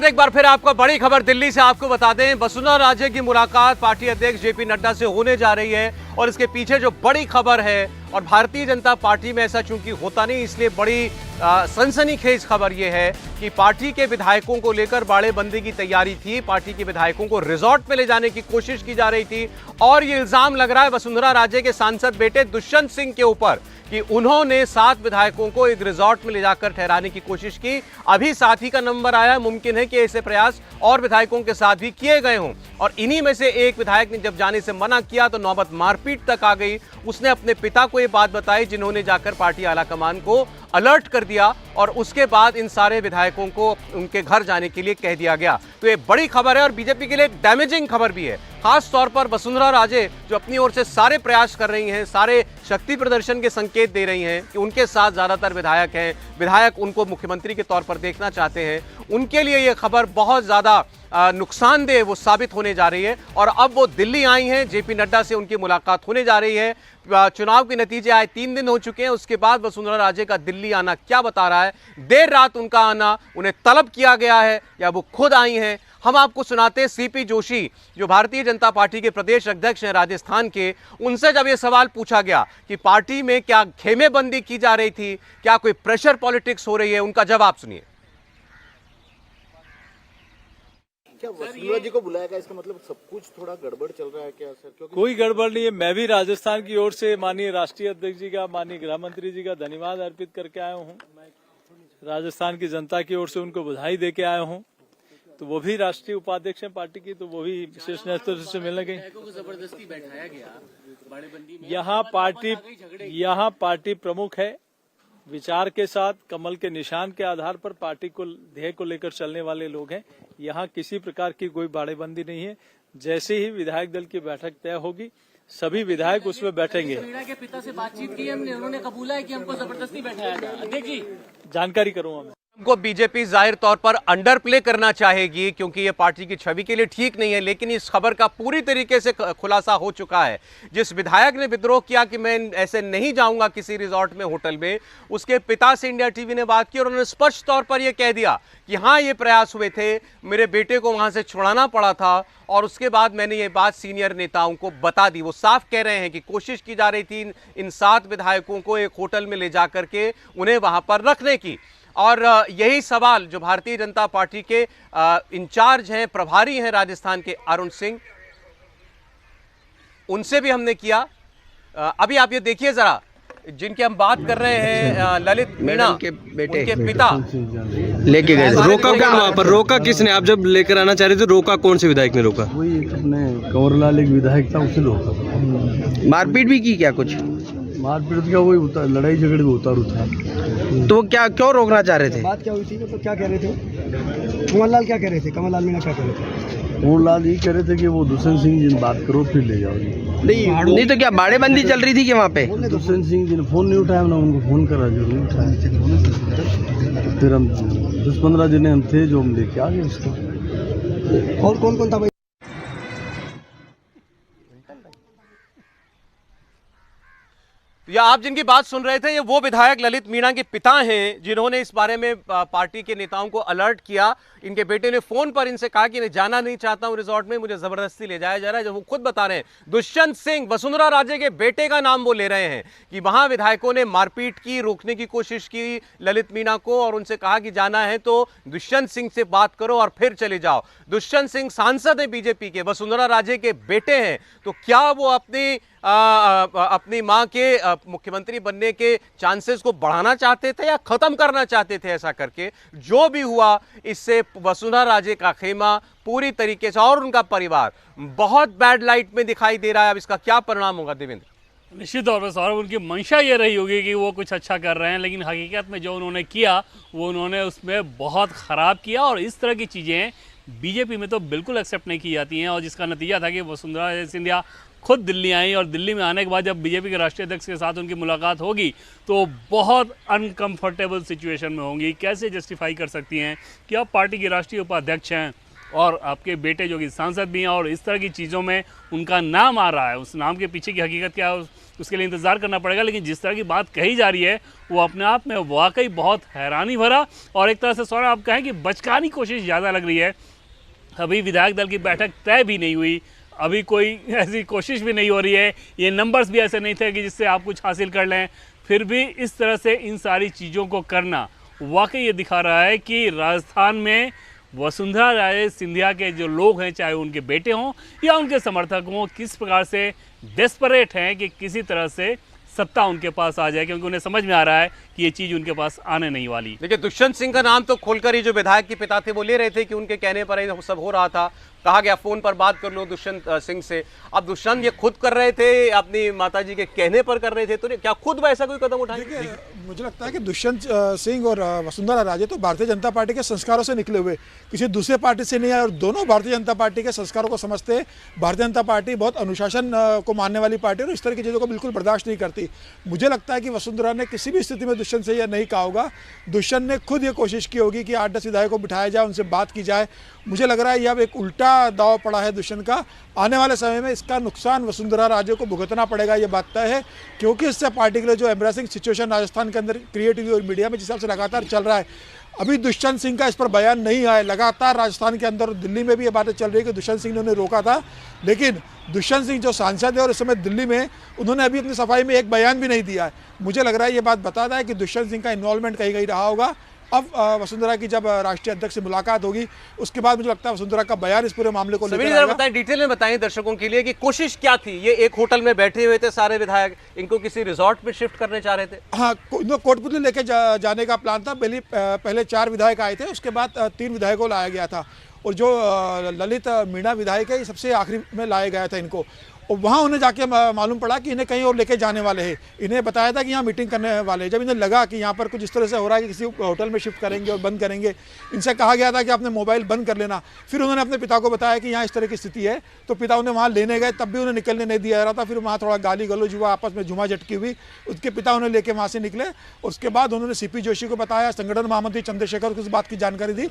एक बार फिर आपको बड़ी खबर दिल्ली से आपको बता दें, वसुंधरा राजे की मुलाकात पार्टी अध्यक्ष जेपी नड्डा से होने जा रही है और इसके पीछे जो बड़ी खबर है, और भारतीय जनता पार्टी में ऐसा चूंकि होता नहीं इसलिए बड़ी सनसनीखेज खबर यह है कि पार्टी के विधायकों को लेकर बाड़ेबंदी की तैयारी थी। पार्टी के विधायकों को रिजॉर्ट में ले जाने की कोशिश की जा रही थी और ये इल्जाम लग रहा है वसुंधरा राजे के सांसद बेटे दुष्यंत सिंह के ऊपर कि उन्होंने 7 विधायकों को एक रिजॉर्ट में ले जाकर ठहराने की कोशिश की। अभी साथी का नंबर आया, मुमकिन है कि ऐसे प्रयास और विधायकों के साथ भी किए गए हों और इन्हीं में से एक विधायक ने जब जाने से मना किया तो नौबत मारपीट तक आ गई। उसने अपने पिता को यह बात बताई, जिन्होंने जाकर पार्टी आलाकमान को अलर्ट कर दिया और उसके बाद इन सारे विधायकों को उनके घर जाने के लिए कह दिया गया। तो ये बड़ी खबर है और बीजेपी के लिए एक डैमेजिंग खबर भी है, खास तौर पर वसुंधरा राजे जो अपनी ओर से सारे प्रयास कर रही हैं, सारे शक्ति प्रदर्शन के संकेत दे रही हैं कि उनके साथ ज्यादातर विधायक हैं, विधायक उनको मुख्यमंत्री के तौर पर देखना चाहते हैं, उनके लिए ये खबर बहुत ज्यादा नुकसानदेह वो साबित होने जा रही है। और अब वो दिल्ली आई हैं, जेपी नड्डा से उनकी मुलाकात होने जा रही है। चुनाव के नतीजे आए 3 दिन हो चुके हैं, उसके बाद वसुंधरा राजे का दिल्ली आना क्या बता रहा है? देर रात उनका आना, उन्हें तलब किया गया है या वो खुद आई हैं? हम आपको सुनाते हैं सीपी जोशी जो भारतीय जनता पार्टी के प्रदेश अध्यक्ष हैं राजस्थान के, उनसे जब ये सवाल पूछा गया कि पार्टी में क्या खेमेबंदी की जा रही थी, क्या कोई प्रेशर पॉलिटिक्स हो रही है, उनका जवाब सुनिए। क्या वसुंधरा जी को बुलाया गया, इसका मतलब सब कुछ थोड़ा गड़बड़ चल रहा है क्या सर? क्योंकि कोई गड़बड़ नहीं है। मैं भी राजस्थान की ओर से माननीय राष्ट्रीय अध्यक्ष जी का, माननीय गृह मंत्री जी का धन्यवाद अर्पित करके आया हूँ। राजस्थान की जनता की ओर से उनको बधाई देके आया हूँ। तो वो भी राष्ट्रीय उपाध्यक्ष हैं पार्टी की, तो वो भी विशेष नेतृत्व से मिलने गए। जबरदस्ती बैठाया गया बाड़ेबंदी में। यहाँ पार्टी प्रमुख है, विचार के साथ कमल के निशान के आधार पर पार्टी को ध्येय को लेकर चलने वाले लोग हैं। यहाँ किसी प्रकार की कोई बाड़ेबंदी नहीं है। जैसे ही विधायक दल की बैठक तय होगी सभी विधायक उसमें बैठेंगे। मीणा के पिता से बातचीत की हमने, उन्होंने कबूला है कि हमको जबरदस्ती बैठाया गया। अध्यक्ष जी जानकारी करूंगा मैं। को बीजेपी जाहिर तौर पर अंडर प्ले करना चाहेगी क्योंकि ये पार्टी की छवि के लिए ठीक नहीं है, लेकिन इस खबर का पूरी तरीके से खुलासा हो चुका है। जिस विधायक ने विद्रोह किया कि मैं ऐसे नहीं जाऊंगा किसी रिजॉर्ट में, होटल में, उसके पिता से इंडिया टीवी ने बात की और उन्होंने स्पष्ट तौर पर यह कह दिया कि हाँ ये प्रयास हुए थे, मेरे बेटे को वहां से छुड़ाना पड़ा था और उसके बाद मैंने ये बात सीनियर नेताओं को बता दी। वो साफ कह रहे हैं कि कोशिश की जा रही थी इन 7 विधायकों को एक होटल में ले जाकर के उन्हें वहां पर रखने की। और यही सवाल जो भारतीय जनता पार्टी के इंचार्ज हैं, प्रभारी हैं राजस्थान के अरुण सिंह, उनसे भी हमने किया। अभी आप ये देखिए जरा, जिनकी हम बात कर रहे हैं ललित मीणा के बेटे, उनके पिता लेके गए। रोका कौन वहाँ पर? रोका किसने? आप जब लेकर आना चाह रहे थे, रोका कौन से विधायक ने रोका? वही अपने कंवरलाल एक विधायक था, उसने रोका। मारपीट भी की क्या? कुछ मारपीट का वही लड़ाई झगड़े में उतारू था। तो क्या क्यों रोकना चाह रहे थे? बात क्या हुई थी? मतलब क्या कह रहे थे? कमललाल क्या कह रहे थे? कमललाल मीणा क्या कह रहे थे? कंवरलाल ये कह रहे थे कि वो दुष्यंत सिंह जी ने बात करो फिर ले जाओ। नहीं तो क्या बाड़ेबंदी चल रही थी कि वहाँ पे? दुष्यंत सिंह जी ने फोन नहीं उठाया, हमने उनको फोन करा, जरूर उठाया। फिर हम 10-15 जने हम थे जो हम लेके आ गए उसको। और कौन कौन था भाई? या आप जिनकी बात सुन रहे थे ये वो विधायक ललित मीणा के पिता हैं जिन्होंने इस बारे में पार्टी के नेताओं को अलर्ट किया। इनके बेटे ने फोन पर इनसे कहा कि मैं जाना नहीं चाहता हूं रिजॉर्ट में, मुझे जबरदस्ती ले जाया जा रहा है। जब वो खुद बता रहे हैं, दुष्यंत सिंह वसुंधरा राजे के बेटे का नाम वो ले रहे हैं कि वहां विधायकों ने मारपीट की, रोकने की कोशिश की ललित मीणा को और उनसे कहा कि जाना है तो दुष्यंत सिंह से बात करो और फिर चले जाओ। दुष्यंत सिंह सांसद है बीजेपी के, वसुंधरा राजे के बेटे हैं, तो क्या वो अपनी मां के मुख्यमंत्री बनने के चांसेस को बढ़ाना चाहते थे या खत्म करना चाहते थे? ऐसा करके जो भी हुआ, इससे वसुंधरा राजे का खेमा पूरी तरीके से और उनका परिवार बहुत बैड लाइट में दिखाई दे रहा है। अब इसका क्या परिणाम होगा देवेंद्र? निश्चित तौर पर सौरभ, उनकी मंशा ये रही होगी कि वो कुछ अच्छा कर रहे हैं, लेकिन हकीकत में जो उन्होंने किया वो उन्होंने उसमें बहुत ख़राब किया। और इस तरह की चीज़ें बीजेपी में तो बिल्कुल एक्सेप्ट नहीं की जाती हैं। और जिसका नतीजा था कि वसुंधरा सिंधिया खुद दिल्ली आई और दिल्ली में आने के बाद जब बीजेपी के राष्ट्रीय अध्यक्ष के साथ उनकी मुलाकात होगी तो बहुत अनकंफर्टेबल सिचुएशन में होंगी। कैसे जस्टिफाई कर सकती हैं कि आप पार्टी की राष्ट्रीय उपाध्यक्ष हैं और आपके बेटे जो कि सांसद भी हैं और इस तरह की चीज़ों में उनका नाम आ रहा है, उस नाम के पीछे की हकीकत क्या है उसके लिए इंतज़ार करना पड़ेगा। लेकिन जिस तरह की बात कही जा रही है वो अपने आप में वाकई बहुत हैरानी भरा और एक तरह से सौरभ आप कहें कि बचकानी कोशिश ज़्यादा लग रही है। अभी विधायक दल की बैठक तय भी नहीं हुई, अभी कोई ऐसी कोशिश भी नहीं हो रही है, ये नंबर्स भी ऐसे नहीं थे कि जिससे आप कुछ हासिल कर लें। फिर भी इस तरह से इन सारी चीज़ों को करना वाकई ये दिखा रहा है कि राजस्थान में वसुंधरा राजे सिंधिया के जो लोग हैं, चाहे उनके बेटे हों या उनके समर्थक हों, किस प्रकार से डेस्परेट हैं कि किसी तरह से सत्ता उनके पास आ जाए, क्योंकि उन्हें समझ में आ रहा है कि ये चीज़ उनके पास आने नहीं वाली। देखिए, दुष्यंत सिंह का नाम तो खोलकर ही जो विधायक के पिता थे वो ले रहे थे कि उनके कहने पर ही सब हो रहा था। कहा गया फोन पर बात कर लो दुष्यंत सिंह से। अब दुष्यंत ये खुद कर रहे थे, अपनी माताजी के कहने पर कर रहे थे, तो क्या खुद वैसा कोई कदम उठाएंगे? मुझे लगता है कि दुष्यंत सिंह और वसुंधरा राजे तो भारतीय जनता पार्टी के संस्कारों से निकले हुए, किसी दूसरे पार्टी से नहीं आए और दोनों भारतीय जनता पार्टी के संस्कारों को समझते हैं। भारतीय जनता पार्टी बहुत अनुशासन को मानने वाली पार्टी है और इस तरह की चीज़ों को बिल्कुल बर्दाश्त नहीं करती। मुझे लगता है कि वसुंधरा ने किसी भी स्थिति में दुष्यंत से यह नहीं कहा होगा। दुष्यंत ने खुद ये कोशिश की होगी कि 8-10 विधायकों को बिठाया जाए, उनसे बात की जाए। मुझे लग रहा है यह अब एक उल्टा दाव पड़ा है दुष्यंत का। आने वाले समय में इसका नुकसान वसुंधरा राजे को भुगतना पड़ेगा, ये बात तय है, क्योंकि इससे पार्टी के लिए जो एम्ब्रेसिंग सिचुएशन राजस्थान के अंदर क्रिएट हुई और मीडिया में जिस हिसाब से लगातार चल रहा है, अभी दुष्यंत सिंह का इस पर बयान नहीं आया। लगातार राजस्थान के अंदर दिल्ली में भी ये बातें चल रही है कि दुष्यंत सिंह ने उन्हें रोका था, लेकिन दुष्यंत सिंह जो सांसद है और इस समय दिल्ली में, उन्होंने अभी अपनी सफाई में एक बयान भी नहीं दिया है। मुझे लग रहा है ये बात बताता है कि दुष्यंत सिंह का इन्वॉल्वमेंट कहीं कहीं रहा होगा। अब वसुंधरा की जब राष्ट्रीय अध्यक्ष से मुलाकात होगी उसके बाद मुझे लगता है वसुंधरा का बयान इस पूरे मामले को लेकर आएगा। बताएं, डिटेल में बताएं दर्शकों के लिए कि कोशिश क्या थी। ये एक होटल में बैठे हुए थे सारे विधायक, इनको किसी रिजॉर्ट पे शिफ्ट करने चाह रहे थे। हाँ, कोटपुतली लेके जाने का प्लान था। पहले 4 विधायक आए थे, उसके बाद 3 विधायकों को लाया गया था और जो ललित मीणा विधायक है, ये सबसे आखिरी में लाया गया था इनको। और वहाँ उन्हें जाके मालूम पड़ा कि इन्हें कहीं और लेके जाने वाले हैं। इन्हें बताया था कि यहाँ मीटिंग करने वाले हैं। जब इन्हें लगा कि यहाँ पर कुछ इस तरह से हो रहा है कि किसी होटल में शिफ्ट करेंगे और बंद करेंगे, इनसे कहा गया था कि अपने मोबाइल बंद कर लेना। फिर उन्होंने अपने पिता को बताया कि यहाँ इस तरह की स्थिति है, तो पिता उन्हें वहाँ लेने गए, तब भी उन्हें निकलने नहीं दिया जा रहा था। फिर वहाँ थोड़ा गाली गलौज हुआ, आपस में झुमा झटकी हुई, उसके पिता उन्हें लेके वहाँ से निकले। उसके बाद उन्होंने CP जोशी को बताया, संगठन महामंत्री चंद्रशेखर को इस बात की जानकारी दी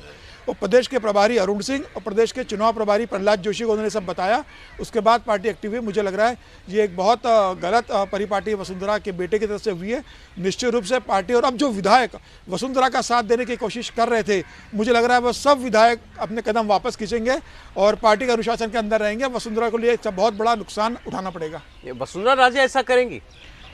और प्रदेश के प्रभारी अरुण सिंह और प्रदेश के चुनाव प्रभारी प्रहलाद जोशी को उन्होंने सब बताया। उसके बाद पार्टी एक्टिव हुई। मुझे लग रहा है ये एक बहुत गलत परिपाटी वसुंधरा के बेटे की तरफ से हुई है। निश्चित रूप से पार्टी और अब जो विधायक वसुंधरा का साथ देने की कोशिश कर रहे थे, मुझे लग रहा है वो सब विधायक अपने कदम वापस खींचेंगे और पार्टी के अनुशासन के अंदर रहेंगे। वसुंधरा को लिए बहुत बड़ा नुकसान उठाना पड़ेगा। वसुंधरा राजे ऐसा करेंगी?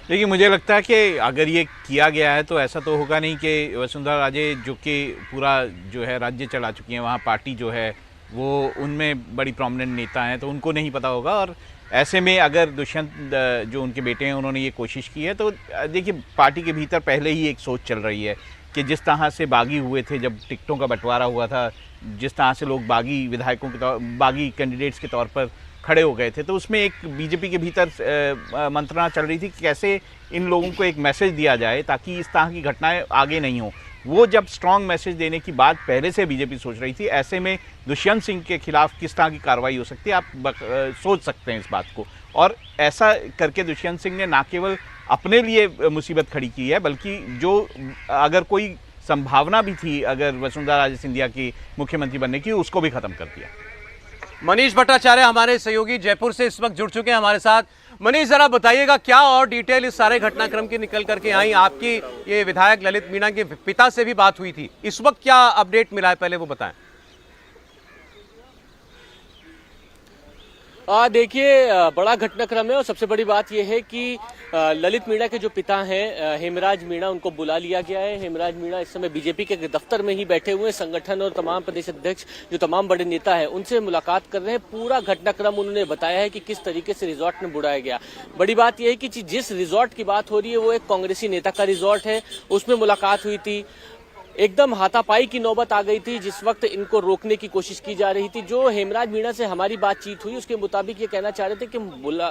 देखिए, मुझे लगता है कि अगर ये किया गया है तो ऐसा तो होगा नहीं कि वसुंधरा राजे जो कि पूरा जो है राज्य चला चुकी हैं, वहाँ पार्टी जो है वो उनमें बड़ी प्रोमिनेंट नेता हैं, तो उनको नहीं पता होगा। और ऐसे में अगर दुष्यंत जो उनके बेटे हैं उन्होंने ये कोशिश की है, तो देखिए पार्टी के भीतर पहले ही एक सोच चल रही है कि जिस तरह से बागी हुए थे जब टिकटों का बंटवारा हुआ था, जिस तरह से लोग बागी विधायकों के तौर बागी कैंडिडेट्स के तौर पर खड़े हो गए थे, तो उसमें एक बीजेपी के भीतर मंत्रणा चल रही थी कि कैसे इन लोगों को एक मैसेज दिया जाए ताकि इस तरह की घटनाएं आगे नहीं हो। वो जब स्ट्रॉन्ग मैसेज देने की बात पहले से बीजेपी सोच रही थी, ऐसे में दुष्यंत सिंह के खिलाफ किस तरह की कार्रवाई हो सकती है, आप सोच सकते हैं इस बात को। और ऐसा करके दुष्यंत सिंह ने ना केवल अपने लिए मुसीबत खड़ी की है, बल्कि जो अगर कोई संभावना भी थी अगर वसुंधरा राजे सिंधिया की मुख्यमंत्री बनने की, उसको भी खत्म कर दिया। मनीष भट्टाचार्य हमारे सहयोगी जयपुर से इस वक्त जुड़ चुके हैं हमारे साथ। मनीष, जरा बताइएगा क्या और डिटेल इस सारे घटनाक्रम की निकल करके आई? आपकी ये विधायक ललित मीणा के पिता से भी बात हुई थी, इस वक्त क्या अपडेट मिला है, पहले वो बताएं। देखिए, बड़ा घटनाक्रम है और सबसे बड़ी बात यह है कि ललित मीणा के जो पिता हैं हेमराज मीणा, उनको बुला लिया गया है। हेमराज मीणा इस समय बीजेपी के दफ्तर में ही बैठे हुए हैं। संगठन और तमाम प्रदेश अध्यक्ष जो तमाम बड़े नेता हैं उनसे मुलाकात कर रहे हैं। पूरा घटनाक्रम उन्होंने बताया है कि किस तरीके से रिजॉर्ट में बुलाया गया। बड़ी बात यह है कि जिस रिजॉर्ट की बात हो रही है वो एक कांग्रेसी नेता का रिजॉर्ट है, उसमें मुलाकात हुई थी। एकदम हाथापाई की नौबत आ गई थी जिस वक्त इनको रोकने की कोशिश की जा रही थी। जो हेमराज मीणा से हमारी बातचीत हुई उसके मुताबिक ये कहना चाह रहे थे कि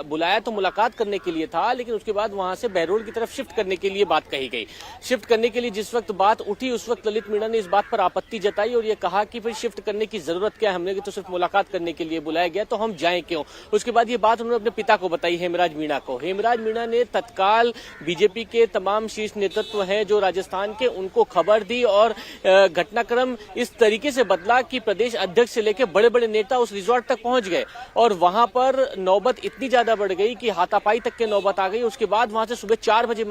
बुलाया तो मुलाकात करने के लिए था, लेकिन उसके बाद वहां से बहरोड की तरफ शिफ्ट करने के लिए बात कही गई। शिफ्ट करने के लिए जिस वक्त बात उठी उस वक्त ललित मीणा ने इस बात पर आपत्ति जताई और ये कहा कि फिर शिफ्ट करने की जरूरत क्या है, हमने तो सिर्फ मुलाकात करने के लिए बुलाया गया, तो हम जाएं क्यों। उसके बाद ये बात उन्होंने अपने पिता को बताई, हेमराज मीणा को। हेमराज मीणा ने तत्काल बीजेपी के तमाम शीर्ष नेतृत्व हैं जो राजस्थान के, उनको खबर दी और घटनाक्रम इस तरीके से बदला कि प्रदेश अध्यक्ष से लेकर बड़े बड़े नेता उस रिजॉर्ट तक पहुंच गए और वहां पर नौबत इतनी ज्यादा बढ़ गई कि हाथापाई तक के नौबत आ गई। उसके बाद वहां से सुबह 4 बजे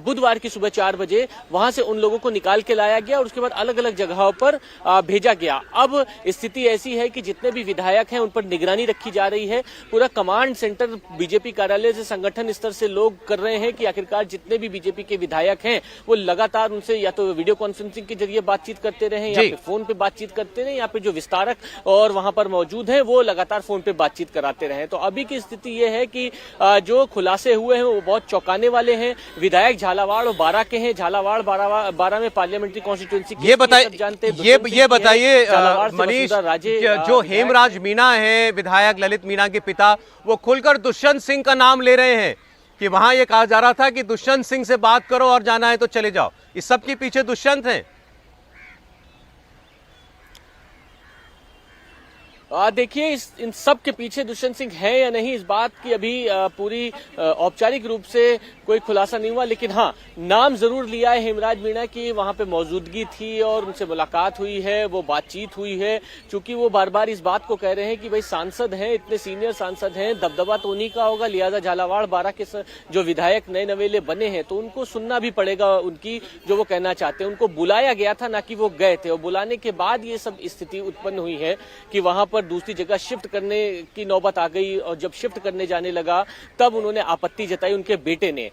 बुधवार की सुबह 4 बजे वहां से उन लोगों को निकाल के लाया गया और उसके बाद अलग अलग जगहों पर भेजा गया। अब स्थिति ऐसी है कि जितने भी विधायक हैं उन पर निगरानी रखी जा रही है। पूरा कमांड सेंटर बीजेपी कार्यालय से संगठन स्तर से लोग कर रहे हैं कि आखिरकार जितने भी बीजेपी के विधायक हैं वो लगातार उनसे या तो वीडियो कॉन्फ्रेंसिंग के जरिए बातचीत करते रहे या फिर फोन पे बातचीत करते रहे या फिर जो विस्तारक और वहां पर मौजूद हैं वो लगातार फोन पे बातचीत कराते रहे। तो अभी की स्थिति ये है कि जो खुलासे हुए हैं वो बहुत चौंकाने वाले हैं। विधायक झालावाड़ और बारां के हैं। झालावाड़ बारां में पार्लियामेंट्री कॉन्स्टिट्यूंसी ये बताइए मनीष, जो हेमराज मीणा है विधायक ललित मीणा के पिता, वो खुलकर दुष्यंत सिंह का नाम ले रहे हैं कि वहां ये कहा जा रहा था कि दुष्यंत सिंह से बात करो और जाना है तो चले जाओ। इस सब के पीछे दुष्यंत हैं। देखिए इन सब के पीछे दुष्यंत सिंह है या नहीं, इस बात की अभी पूरी औपचारिक रूप से कोई खुलासा नहीं हुआ, लेकिन हाँ नाम जरूर लिया है हेमराज मीणा की। वहां पे मौजूदगी थी और उनसे मुलाकात हुई है, वो बातचीत हुई है। चूंकि वो बार बार इस बात को कह रहे हैं कि भाई सांसद हैं, इतने सीनियर सांसद हैं, दबदबा तो उन्हीं का होगा, लिहाजा झालावाड़ बारां के जो विधायक नए नवेले बने हैं तो उनको सुनना भी पड़ेगा उनकी जो वो कहना चाहते हैं। उनको बुलाया गया था, ना कि वो गए थे, और बुलाने के बाद ये सब स्थिति उत्पन्न हुई है कि वहां पर दूसरी जगह शिफ्ट करने की नौबत आ गई। और जब शिफ्ट करने जाने लगा तब उन्होंने आपत्ति जताई उनके बेटे ने।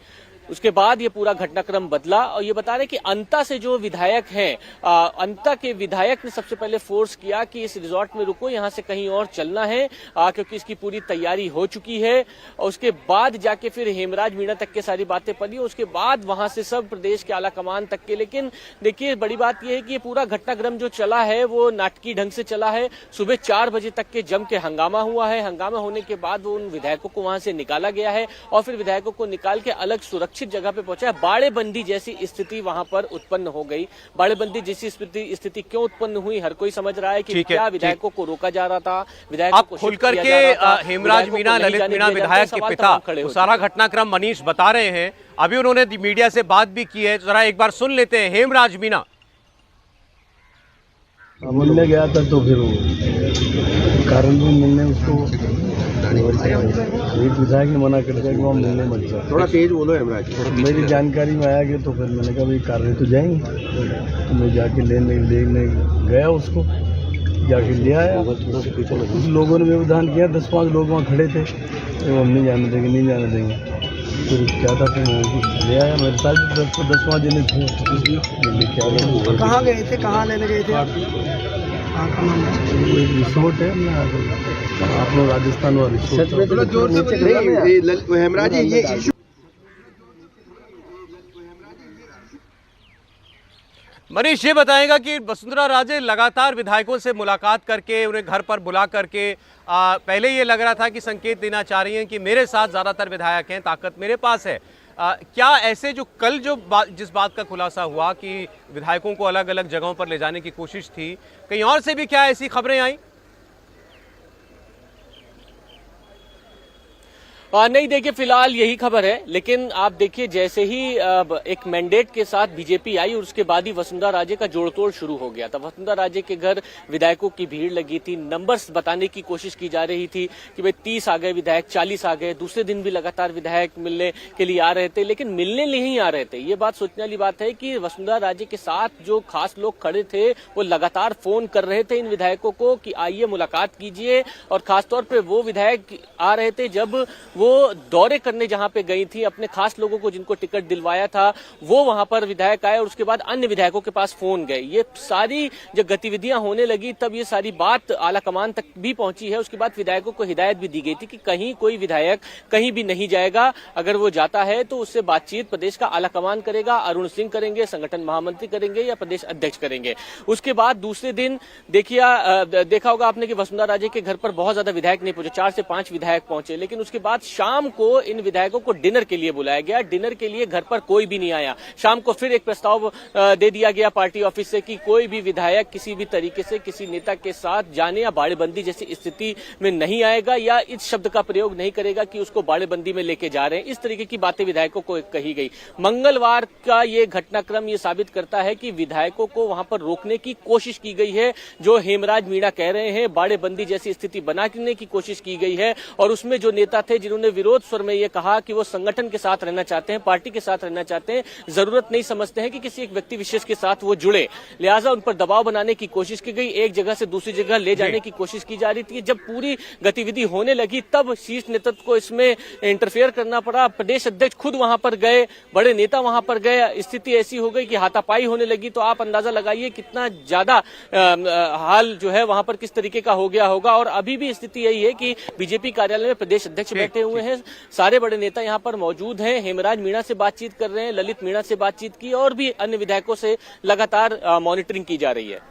उसके बाद ये पूरा घटनाक्रम बदला और ये बता रहे कि अंता से जो विधायक हैं, अंता के विधायक ने सबसे पहले फोर्स किया कि इस रिजॉर्ट में रुको, यहाँ से कहीं और चलना है क्योंकि इसकी पूरी तैयारी हो चुकी है। और उसके बाद जाके फिर हेमराज मीणा तक के सारी बातें पड़ी, उसके बाद वहां से सब प्रदेश के आला कमान तक के। लेकिन देखिए बड़ी बात यह है कि ये पूरा घटनाक्रम जो चला है वो नाटकीय ढंग से चला है। सुबह 4 बजे तक के जम के हंगामा हुआ है। हंगामा होने के बाद वो उन विधायकों को वहां से निकाला गया है और फिर विधायकों को निकाल के अलग सुरक्षित जगह पे पहुंचा है। बाड़ेबंदी जैसी स्थिति वहां पर उत्पन्न हो गई। बाड़ेबंदी जैसी स्थिति क्यों उत्पन्न हुई, हर कोई समझ रहा है कि क्या विधायकों को रोका जा रहा था, विधायकों को खुलकर के हेमराज मीणा, ललित मीणा विधायक के पिता सारा घटनाक्रम मनीष बता रहे हैं। अभी उन्होंने मीडिया से बात भी की है, जरा एक बार सुन लेते हैं हेमराज मीणा। मिलने गया था तो फिर कारण भी मिलने उसको एक विधायक ने मना कर दिया कि वहाँ मिलने मत जाओ। थोड़ा तेज बोलो हेमराज। मेरी जानकारी में आया कि तो फिर मैंने कहा भाई कार्य तो जाएंगे, तो मैं जाके लेने गया, उसको जाके ले आया। कुछ लोगों ने व्यवधान किया, 10-5 लोग वहाँ खड़े थे, तो हम नहीं जाने देंगे, नहीं जाने देंगे। फिर क्या था फिर मैं ले आया, मेरे साथ 10-5 जने थे। कहाँ गए थे, कहाँ लेने गए थे? एक रिसोर्ट है आप लोग राजस्थान वाली हेमराज जी ये इशू। मनीष ये बताएगा कि वसुंधरा राजे लगातार विधायकों से मुलाकात करके उन्हें घर पर बुला करके पहले ये लग रहा था कि संकेत देना चाह रही हैं कि मेरे साथ ज़्यादातर विधायक हैं, ताकत मेरे पास है। क्या ऐसे जो कल जिस बात का खुलासा हुआ कि विधायकों को अलग अलग जगहों पर ले जाने की कोशिश थी, कहीं और से भी क्या ऐसी खबरें आई? नहीं, देखिए फिलहाल यही खबर है, लेकिन आप देखिए जैसे ही एक मैंडेट के साथ बीजेपी आई और उसके बाद ही वसुंधरा राजे का जोड़तोड़ शुरू हो गया था। वसुंधरा राजे के घर विधायकों की भीड़ लगी थी, नंबर्स बताने की कोशिश की जा रही थी कि भाई 30 आ गए विधायक, 40 आ गए। दूसरे दिन भी लगातार विधायक मिलने के लिए आ रहे थे, लेकिन मिलने नहीं आ रहे थे। ये बात सोचने वाली बात है कि वसुंधरा राजे के साथ जो खास लोग खड़े थे वो लगातार फोन कर रहे थे इन विधायकों को कि आइए मुलाकात कीजिए। और खासतौर पर वो विधायक आ रहे थे जब वो दौरे करने जहां पे गई थी, अपने खास लोगों को जिनको टिकट दिलवाया था वो वहां पर विधायक आए और उसके बाद अन्य विधायकों के पास फोन गए। ये सारी जब गतिविधियां होने लगी तब ये सारी बात आला कमान तक भी पहुंची है। उसके बाद विधायकों को हिदायत भी दी गई थी कि कहीं कोई विधायक कहीं भी नहीं जाएगा, अगर वो जाता है तो उससे बातचीत प्रदेश का आला कमान करेगा, अरुण सिंह करेंगे, संगठन महामंत्री करेंगे या प्रदेश अध्यक्ष करेंगे। उसके बाद दूसरे दिन देखा होगा आपने कि वसुंधरा राजे के घर पर बहुत ज्यादा विधायक नहीं पहुंचे, 4 से 5 विधायक पहुंचे, लेकिन उसके बाद शाम को इन विधायकों को डिनर के लिए बुलाया गया। डिनर के लिए घर पर कोई भी नहीं आया। शाम को फिर एक प्रस्ताव दे दिया गया पार्टी ऑफिस से कि कोई भी विधायक किसी भी तरीके से किसी नेता के साथ जाने या बाड़ेबंदी जैसी स्थिति में नहीं आएगा या इस शब्द का प्रयोग नहीं करेगा कि उसको बाड़ेबंदी में लेके जा रहे हैं। इस तरीके की बातें विधायकों को कही गई। मंगलवार का ये घटनाक्रम ये साबित करता है कि विधायकों को वहां पर रोकने की कोशिश की गई है। जो हेमराज मीणा कह रहे हैं, बाड़ेबंदी जैसी स्थिति बनाने की कोशिश की गई है। और उसमें जो नेता थे जिन्होंने विरोध स्वर में ये कहा कि वो संगठन के साथ रहना चाहते हैं, पार्टी के साथ रहना चाहते हैं, जरूरत नहीं समझते हैं कि किसी एक व्यक्ति विशेष के साथ वो जुड़े, लिहाजा उन पर दबाव बनाने की कोशिश की गई। एक जगह से दूसरी जगह ले जाने की कोशिश की जा रही थी। जब पूरी गतिविधि होने लगी तब शीर्ष नेतृत्व को इसमें इंटरफेयर करना पड़ा। प्रदेश अध्यक्ष खुद वहां पर गए, बड़े नेता वहां पर गए। स्थिति ऐसी हो गई कि हाथापाई होने लगी। तो आप अंदाजा लगाइए कितना ज्यादा हाल जो है वहां पर किस तरीके का हो गया होगा। और अभी भी स्थिति यही है कि बीजेपी कार्यालय में प्रदेश अध्यक्ष बैठे हुए हैं, सारे बड़े नेता यहां पर मौजूद हैं। हेमराज मीणा से बातचीत कर रहे हैं, ललित मीणा से बातचीत की और भी अन्य विधायकों से लगातार मॉनिटरिंग की जा रही है।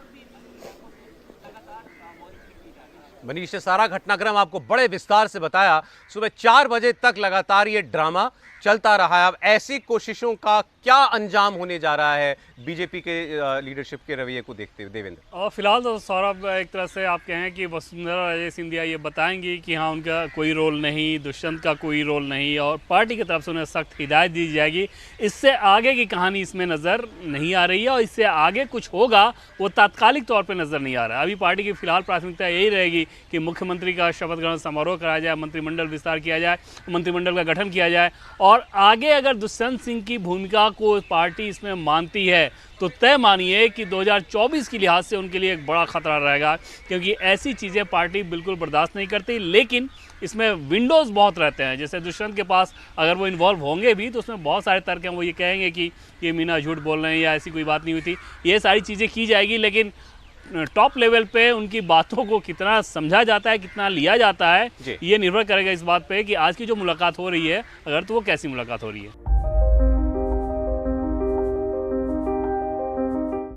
मनीष ने सारा घटनाक्रम आपको बड़े विस्तार से बताया। सुबह 4 बजे तक लगातार ये ड्रामा चलता रहा है। अब ऐसी कोशिशों का क्या अंजाम होने जा रहा है बीजेपी के लीडरशिप के रवैये को देखते हुए देवेंद्र? और फिलहाल तो सौरभ, एक तरह से आप कहें कि वसुंधरा राजे सिंधिया ये बताएंगी कि हाँ उनका कोई रोल नहीं, दुष्यंत का कोई रोल नहीं और पार्टी की तरफ से उन्हें सख्त हिदायत दी जाएगी। इससे आगे की कहानी इसमें नज़र नहीं आ रही है और इससे आगे कुछ होगा वो तात्कालिक तौर पर नज़र नहीं आ रहा है। अभी पार्टी की फिलहाल प्राथमिकता यही रहेगी कि मुख्यमंत्री का शपथ ग्रहण समारोह कराया जाए, मंत्रिमंडल विस्तार किया जाए, मंत्रिमंडल का गठन किया जाए और आगे अगर दुष्यंत सिंह की भूमिका को पार्टी इसमें मानती है तो तय मानिए कि 2024 की लिहाज से उनके लिए एक बड़ा खतरा रहेगा, क्योंकि ऐसी चीज़ें पार्टी बिल्कुल बर्दाश्त नहीं करती। लेकिन इसमें विंडोज़ बहुत रहते हैं। जैसे दुष्यंत के पास अगर वो इन्वॉल्व होंगे भी तो उसमें बहुत सारे तर्क हैं। वो ये कहेंगे कि ये मीणा झूठ बोल रहे हैं या ऐसी कोई बात नहीं हुई थी। ये सारी चीज़ें की जाएगी, लेकिन टॉप लेवल पे उनकी बातों को कितना समझा जाता है, कितना लिया जाता है, ये निर्भर करेगा इस बात पे कि आज की जो मुलाकात हो रही है अगर तो वो कैसी मुलाकात हो रही है।